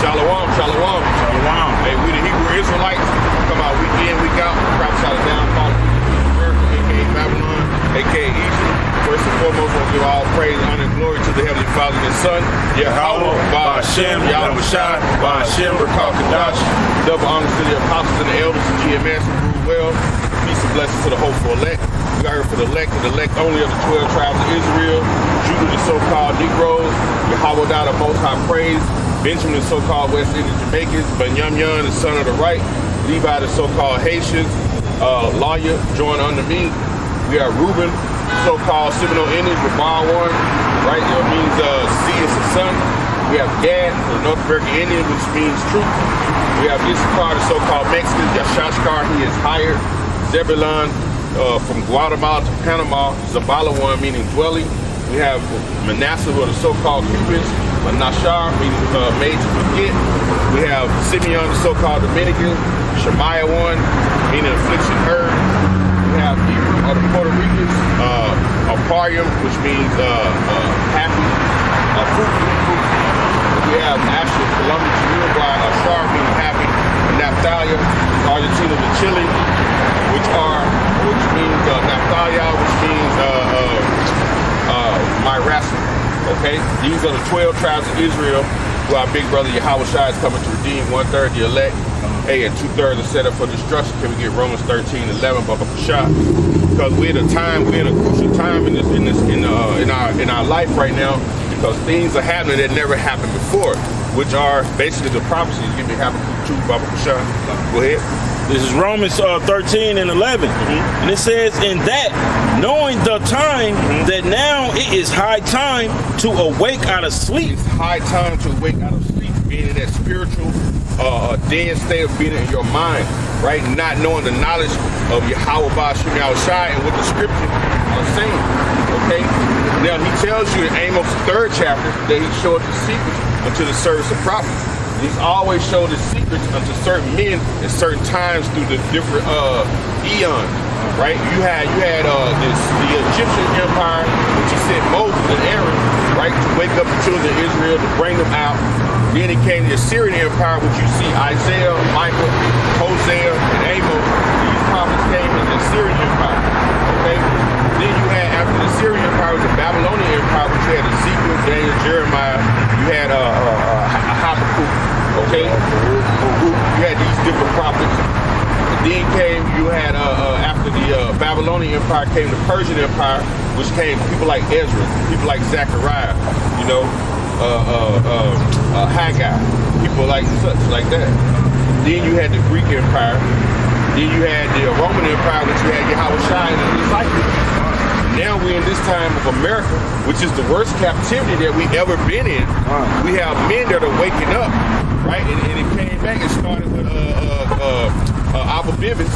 Shalom, shalom. Shalom. Hey, we the Hebrew Israelites come out week in, week out, prophesy the downfall of America, aka Babylon, aka Egypt. First and foremost, we'll give all praise, honor, and glory to the Heavenly Father and Son, Yahweh, Ba'Hashem, Yahweh Shai, Ba'Hashem, Rakal Kadash. Double honors to the apostles and the elders of GMS who rule well. Peace and blessings to the hopeful elect. We got here for the elect only of the 12 tribes of Israel, Judah, the so-called Negroes, Yahweh, the Most High praise, Benjamin, the so-called West Indian Jamaicans, Benjamin, the son of the right, Levi, the so-called Haitians, Lawyer, join under me. We have Reuben, the so-called Seminole Indians, with bar one, right? It means sea is the sun. We have Gad, the North American Indian, which means truth. We have Issachar, the so-called Mexican, Yashashkar, he is hired. Zebulon, from Guatemala to Panama, Zabalawan, meaning dwelling. We have Manasseh, who are the so-called Cubans, Nashar, meaning made to forget. We have Simeon, the so-called Dominican, Shemaiah one, meaning affliction heard. We have the Puerto Ricans, Aparium, which means happy, fruitful. We have Asher, Colombia to Uruguay, Ashar, meaning happy, and Naphthalia, Argentina to Chile, which means Naphthalia, which means my wrestling. Okay, these are the 12 tribes of Israel, who our big brother Yahweh Shai is coming to redeem. 1/3 the elect, and 2/3 are set up for destruction. Can we get Romans 13:11, Baba Shah? Because we're in a crucial time in our life right now, because things are happening that never happened before, which are basically the prophecies. Give me Habakkuk 2, Baba Shah. Go ahead. This is Romans 13:11. And it says, in that, knowing the time, that now it is high time to awake out of sleep. It's high time to awake out of sleep, being in that spiritual dead state of being in your mind, right? Not knowing the knowledge of Yahweh Ba'Hashem Yahweh Shai and what the scripture are saying, okay? Now, he tells you in Amos 3rd chapter that he showed the secrets unto the service of prophets. He's always showed his secrets unto certain men at certain times through the different eons, right? You had the Egyptian empire, which he sent Moses and Aaron, right, to wake up the children of Israel, to bring them out. Then it came the Assyrian empire, which you see Isaiah, Micah, Hosea, and Amos. These prophets came in the Assyrian empire, okay? Then you had, after the Assyrian empire, was the Babylonian empire, which you had Ezekiel, Daniel, Jeremiah. You had Habakkuk, okay? You had these different prophets. And then you had, after the Babylonian empire came the Persian empire, which came people like Ezra, people like Zechariah, you know, Haggai, people like such, like that. Then you had the Greek empire. Then you had the Roman empire, which you had Yahweh Shai and his disciples. Now we're in this time of America, which is the worst captivity that we ever been in. We have men that are waking up, right? And it came back and started with Abba Bivens,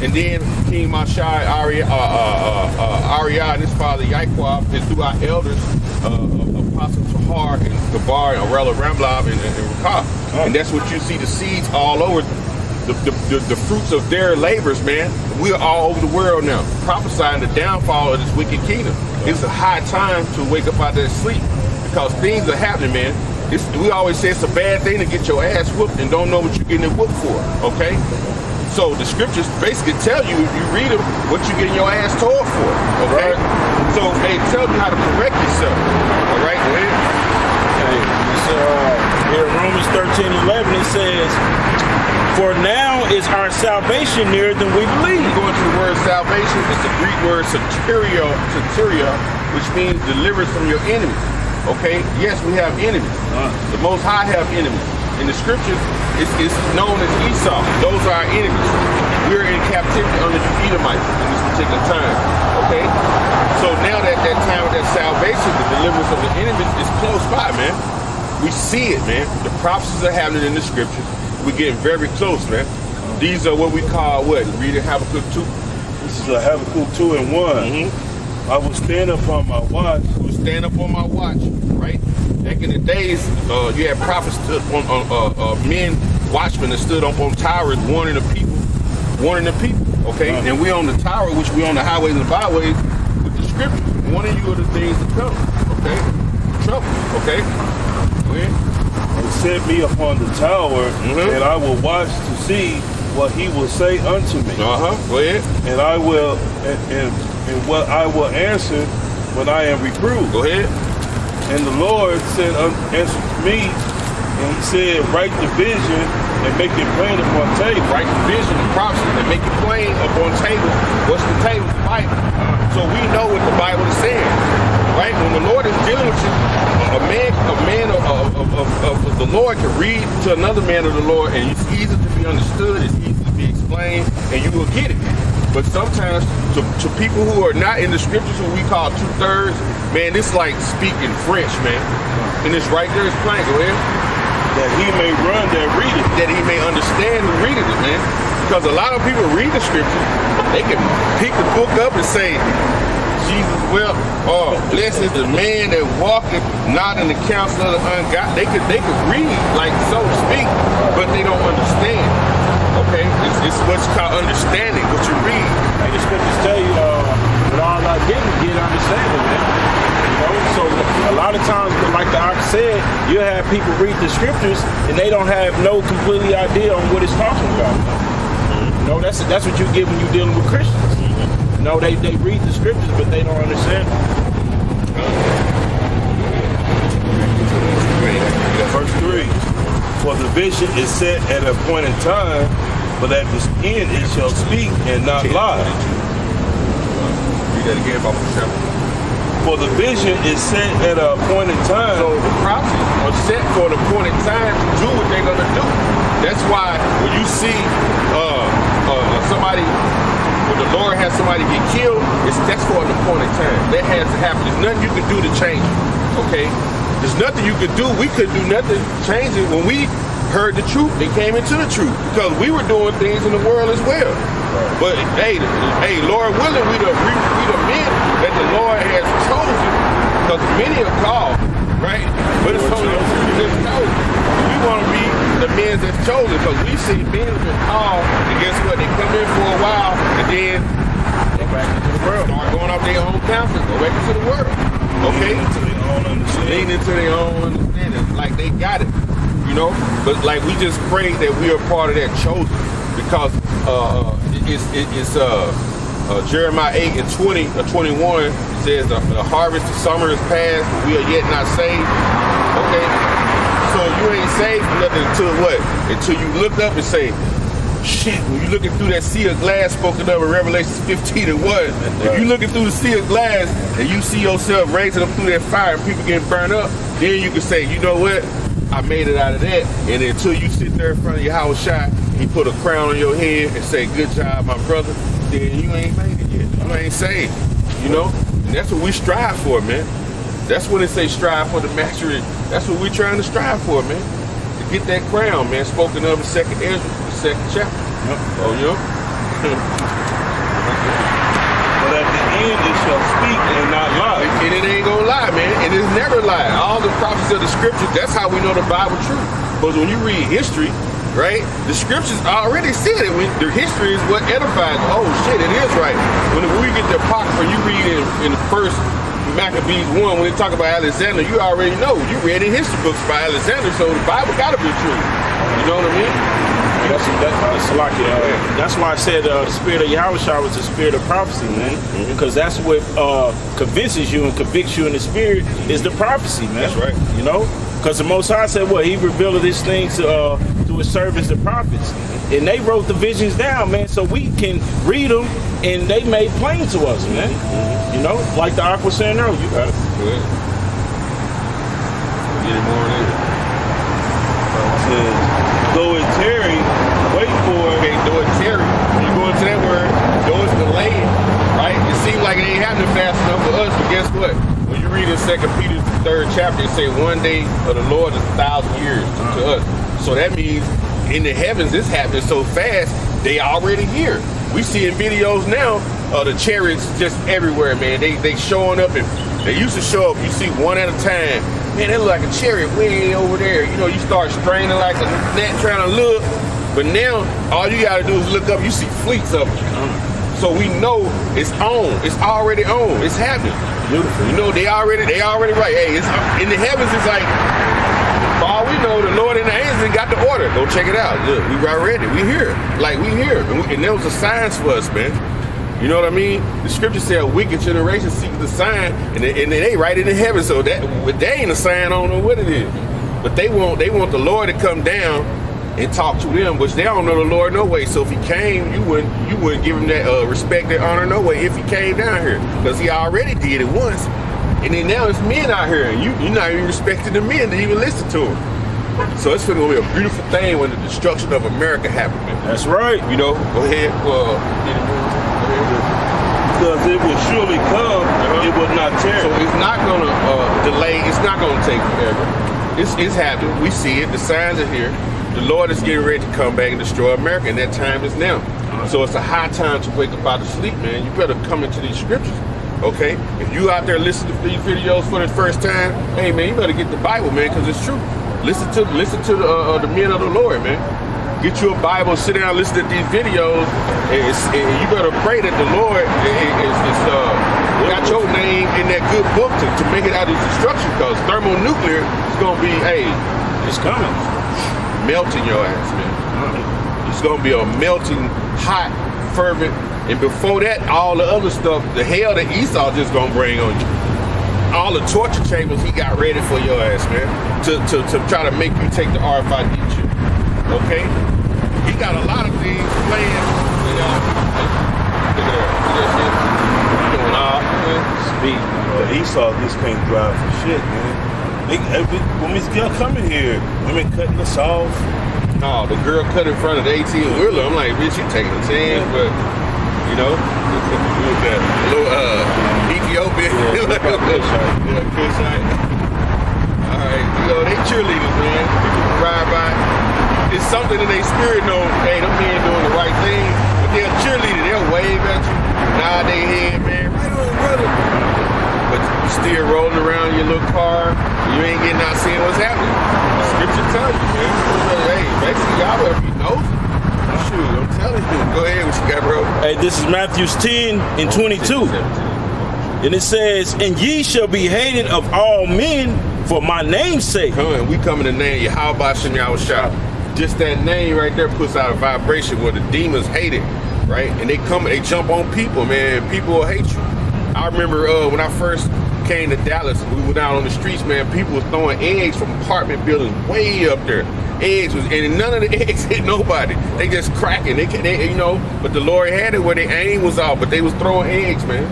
and then King Mashai, Arya, and his father Yaquab, and through our elders, Apostle Tahar and Gabar and Arella Ramblab and Rakah. And that's what you see, the seeds all over. The fruits of their labors, man. We are all over the world now, prophesying the downfall of this wicked kingdom. It's a high time to wake up out of that sleep, because things are happening, man. We always say it's a bad thing to get your ass whooped and don't know what you're getting it whooped for, okay? So the scriptures basically tell you, if you read them, what you're getting your ass tore for, okay? Right. So they tell you how to correct yourself, all right? Go ahead. Okay. So here in Romans 13:11, it says, for now is our salvation nearer than we believe. Going to the word salvation, it's the Greek word soteria, which means deliverance from your enemies. Okay? Yes, we have enemies. The Most High have enemies. In the scriptures, it's known as Esau. Those are our enemies. We're in captivity under the Edomites in this particular time. Okay? So now that time of that salvation, the deliverance of the enemies is close by, man. We see it, man. The prophecies are happening in the scriptures. We're getting very close, man. These are what we call what? Reading Habakkuk 2. This is a Habakkuk 2:1. I will stand upon my watch. I will stand up on my watch, right? Back in the days, you had prophets stood on men, watchmen that stood up on towers warning the people, okay? And we on the tower, which we on the highways and the byways with the scriptures, warning you of the things to come, okay? Trouble, okay? Go ahead. will set me upon the tower, and I will watch to see what he will say unto me. Go ahead. And I will, and what I will answer when I am reproved. Go ahead. And the Lord said, answered me, and he said, write the vision and make it plain upon table. Write the vision and prophecy and make it plain upon table. What's the table? The Bible. So we know what the Bible is saying, right? When the Lord is dealing with you, a man of the Lord can read to another man of the Lord, and it's easy to be understood, it's easy to be explained, and you will get it. But sometimes to people who are not in the scriptures, who we call 2/3, man, this like speaking French, man. And it's right there, it's plain. Go ahead. That he may run that read it. That he may understand who reading it, man. Because a lot of people read the scripture, they can pick the book up and say, Jesus wept, blessed is the man that walketh not in the counsel of the ungodly. They could read, like so to speak, but they don't understand. Okay? It's what's called understanding, what you read. And the scriptures tell you, with all I didn't get understanding, man. You know, so a lot of times, like the ox said, you have people read the scriptures and they don't have no completely idea on what it's talking about. You know, that's what you get when you're dealing with Christians. You know, they read the scriptures, but they don't understand. Verse 3. For the vision is set at a appointed time, but at the end it shall speak and not lie. Read that again, Bible chapter. For the vision is set at an appointed time. So the prophecies are set for an appointed time to do what they're going to do. That's why when you see somebody, when the Lord has somebody get killed, that's for an appointed time. That has to happen. There's nothing you can do to change it. Okay? There's nothing you could do. We couldn't do nothing to change it when we heard the truth and came into the truth, because we were doing things in the world as well. But hey, Lord willing, we the men that the Lord has chosen, because many are called, right? But it's only a few that's chosen. We want to be the men that's chosen, because we see men have been called, and guess what? They come in for a while, and then go back into the world. Start going off their own counsel, go back into the world. Okay? Lean into their own understanding, like they got it, you know? But like we just pray that we are part of that chosen, because it's Jeremiah 8 and 20 or 21 says the harvest of summer is past, we are yet not saved. Okay? So you ain't saved for nothing until what? Until you look up and say, shit, when you're looking through that sea of glass spoken of in Revelation 15 and 1, if you're looking through the sea of glass and you see yourself raising up through that fire and people getting burned up, then you can say, you know what? I made it out of that. And until you sit there in front of your house shot, he put a crown on your head and say, good job, my brother, then you ain't made it yet. You ain't saved, you know? And that's what we strive for, man. That's when they say strive for the mastery. That's what we're trying to strive for, man. To get that crown, man, spoken of in 2nd Ezra, the 2nd chapter. Yep. Oh, yeah. But at the end it shall speak and not lie. And it ain't gonna lie, man. It is never lie. All the prophecies of the scriptures, that's how we know the Bible true. Because when you read history, right, the scriptures already said it. When the history is what edifies. Oh shit, it is right. When we get the Apocrypha, you read in the first Maccabees 1, when they talk about Alexander, you already know. You read in history books by Alexander, so the Bible gotta be true. You know what I mean? That's why I said the spirit of Yahushua was the spirit of prophecy, man. Because that's what convinces you and convicts you in the spirit is the prophecy, man. That's right. You know? Because the Most High said what? He revealed these things to his servants, the prophets. And they wrote the visions down, man, so we can read them and they made plain to us, man. You know? Like the Aqua was saying earlier. You got it. Good. Get it more in it. Though it tarry, wait for it. Okay, though it tarry. When you go into that word, though it's delayed, right? It seems like it ain't happening fast enough for us, but guess what? When you read in 2 Peter, the 3rd chapter, it say one day of the Lord is 1,000 years to us. So that means in the heavens, it's happening so fast, they already here. We see in videos now, the chariots just everywhere, man. They showing up, and they used to show up, you see one at a time. Man, they look like a chariot way over there. You know, you start straining like a gnat trying to look. But now, all you got to do is look up. You see fleets of them. So we know it's on. It's already on. It's happening. Beautiful. You know, they already right. Hey, it's in the heavens. It's like, for all we know, the Lord and the angels got the order. Go check it out. Look, we right ready. We here. Like, we here. And there was a signs for us, man. You know what I mean? The scripture said a wicked generation seeks the sign, and they right in heaven. So that ain't a sign. I don't know what it is. But they want the Lord to come down and talk to them, which they don't know the Lord no way. So if he came, you wouldn't give him that respect and honor no way if he came down here, because he already did it once. And then now it's men out here, and you're not even respecting the men to even listen to them. So it's going to be a beautiful thing when the destruction of America happens. That's right. You know, go ahead. Because it will surely come, it will not tarry. So it's not going to delay. It's not going to take forever. It's happening. We see it. The signs are here. The Lord is getting ready to come back and destroy America, and that time is now. So it's a high time to wake up out of sleep, man. You better come into these scriptures, okay? If you out there listening to these videos for the first time, hey, man, you better get the Bible, man, because it's true. Listen to the men of the Lord, man. Get you a Bible, sit down, listen to these videos, and you better pray that the Lord got your name in that good book to make it out of destruction, because thermonuclear is going to be, It's coming. melting your ass, man. It's gonna be a melting, hot, fervent, and before that, all the other stuff, the hell that Esau just gonna bring on you. All the torture chambers he got ready for your ass, man, to try to make you take the RFID chip. Okay? He got a lot of things planned. Look at that. You doing all Speak. Esau just can't drive for shit, man. When this girl coming here, women cutting us off. No, the girl cut in front of the 18-wheeler. I'm like, bitch, you taking a chance, but you know, with that little Ethiopian, Kushite. All right, you know, they cheerleaders, man. People ride by. It's something in their spirit, know, hey, them men doing the right thing, but they're cheerleader. They'll wave at you, nod their head, man. Right on, brother. But you still rolling around your little car. You ain't getting out seeing what's happening. The scripture tells you, man. Hey, basically, y'all better be nosy. Shoot, I'm telling you. Go ahead, what you got, bro? Hey, this is Matthew 10 and 22. And it says, and ye shall be hated of all men for my name's sake. We come in the name Yahweh Shem Yahushua. Just that name right there puts out a vibration where the demons hate it, right? And they jump on people, man. People will hate you. I remember when I first came to Dallas, we were down on the streets, man. People was throwing eggs from apartment buildings way up there. And none of the eggs hit nobody. They just cracking. They you know, but the Lord had it where their aim was off, but they was throwing eggs, man.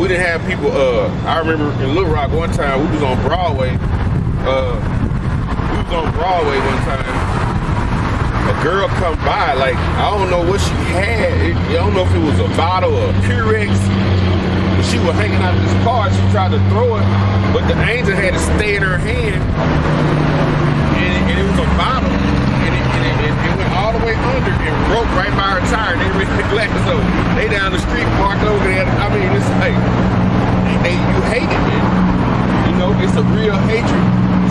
We didn't have people. I remember in Little Rock one time we was on Broadway. One time. A girl come by, like I don't know what she had. I don't know if it was a bottle or a Purex. She was hanging out of this car. She tried to throw it, but the angel had to stay in her hand, and it was a bottle, and it went all the way under and broke right by her tire. And they ripped the glass over. They down the street parked over there. I mean, it's like you hate it, man. You know, it's a real hatred.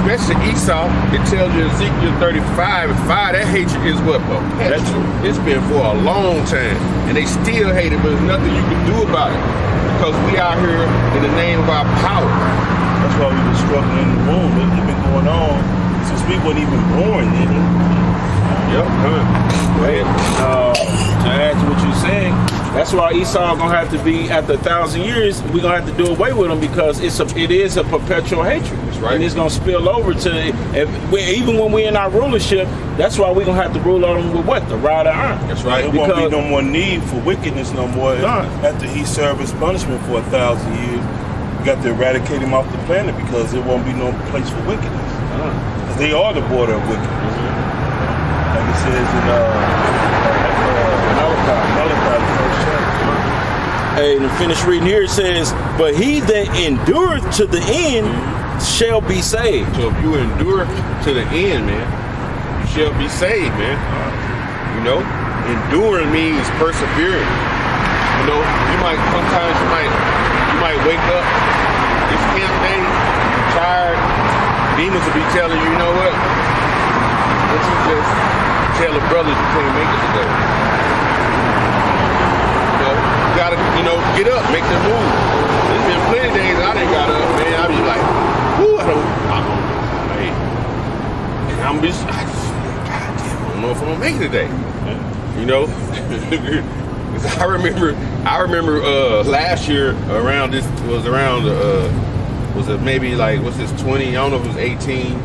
Especially Esau, it tells you Ezekiel 35:5, that hatred is what? It's been for a long time. And they still hate it, but there's nothing you can do about it. Because we out here in the name of our power. That's why we've been struggling in the womb. It's been going on since we weren't even born, didn't it? Yep. To add to what you're saying, that's why Esau gonna have to be, after 1,000 years, we're gonna have to do away with him, because it is a perpetual hatred. That's right. And it's gonna spill over to, even when we're in our rulership, that's why we're gonna have to rule on them with what? The rod of iron. That's right. There won't be no more need for wickedness no more. After he served his punishment for 1,000 years, we got to eradicate him off the planet, because there won't be no place for wickedness. Because they are the border of wickedness. Like it says in Malachi, first chapter. Hey, to finish reading here, it says, but he that endureth to the end shall be saved. So if you endure to the end, man, you shall be saved, man. You know, enduring means persevering. You know, sometimes you might wake up, it's camp day, you're tired, demons will be telling you, you know what? Don't you just tell the brothers you can't make it today. You know, you gotta, get up, make the move. There's been plenty of days I done got up, man. I be like, whoo, I don't, hey. I just, God damn, I don't know if I'm gonna make it today. You know, 'Cause I remember last year around this was around was it maybe like what's this 20? I don't know if it was 18.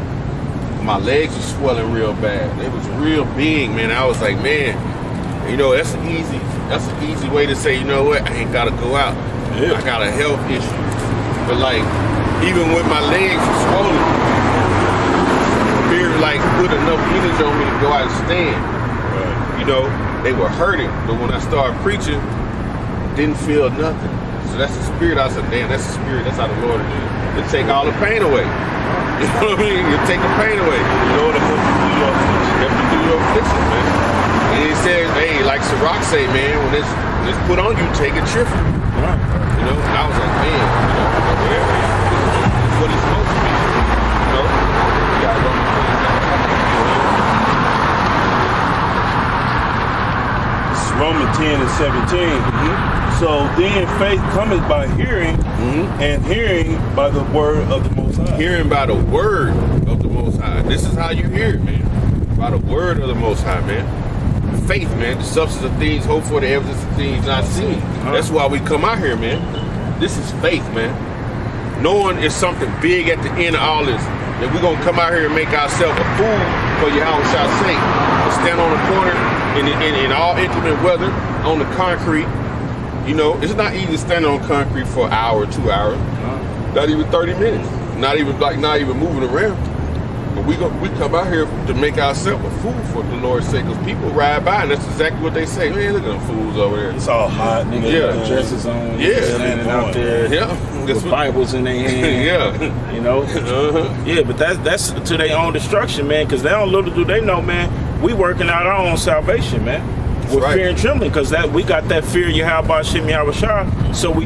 My legs were swelling real bad. It was real big, man. I was like, man, you know, that's an easy way to say, you know what, I ain't gotta go out. Yeah. I got a health issue. But like, even when my legs were swollen, Spirit like put enough energy on me to go out and stand. You know, they were hurting, but when I started preaching, didn't feel nothing. So that's the Spirit. I said, damn, that's the Spirit. That's how the Lord is. To take all the pain away. You know what I mean? You take the pain away. The Lord will help you do your affliction. Help you do your affliction, man. And he says, hey, like Sirach say, man, when it's put on you, take it cheerful. Right. You know, and I was like, man, you know, whatever. It's what it's supposed to be. You know? You gotta go. It's Romans 10 and 17. So then faith cometh by hearing, and hearing by the word of the Most High. Hearing by the word of the Most High. This is how you hear it, man. By the word of the Most High, man. Faith, man. The substance of things hoped for, the evidence of things not seen. That's why we come out here, man. This is faith, man. Knowing it's something big at the end of all this. That we're going to come out here and make ourselves a fool for Yahweh shall say. And stand on the corner in all inclement weather, on the concrete. You know, it's not easy standing on concrete for an hour, 2 hours. Not even 30 minutes. Not even moving around. But we come out here to make ourselves a fool for the Lord's sake. Because people ride by and that's exactly what they say. Man, look at them fools over there. It's all hot. Niggas Yeah. dresses on, Yeah. standing out there with Bibles in their hand. Yeah. You know? Yeah, but that's to their own destruction, man, because little do they know, man, we working out our own salvation, man. With right. fear and trembling, because we got that fear, Yahweh Shem Yahweh Shah, so we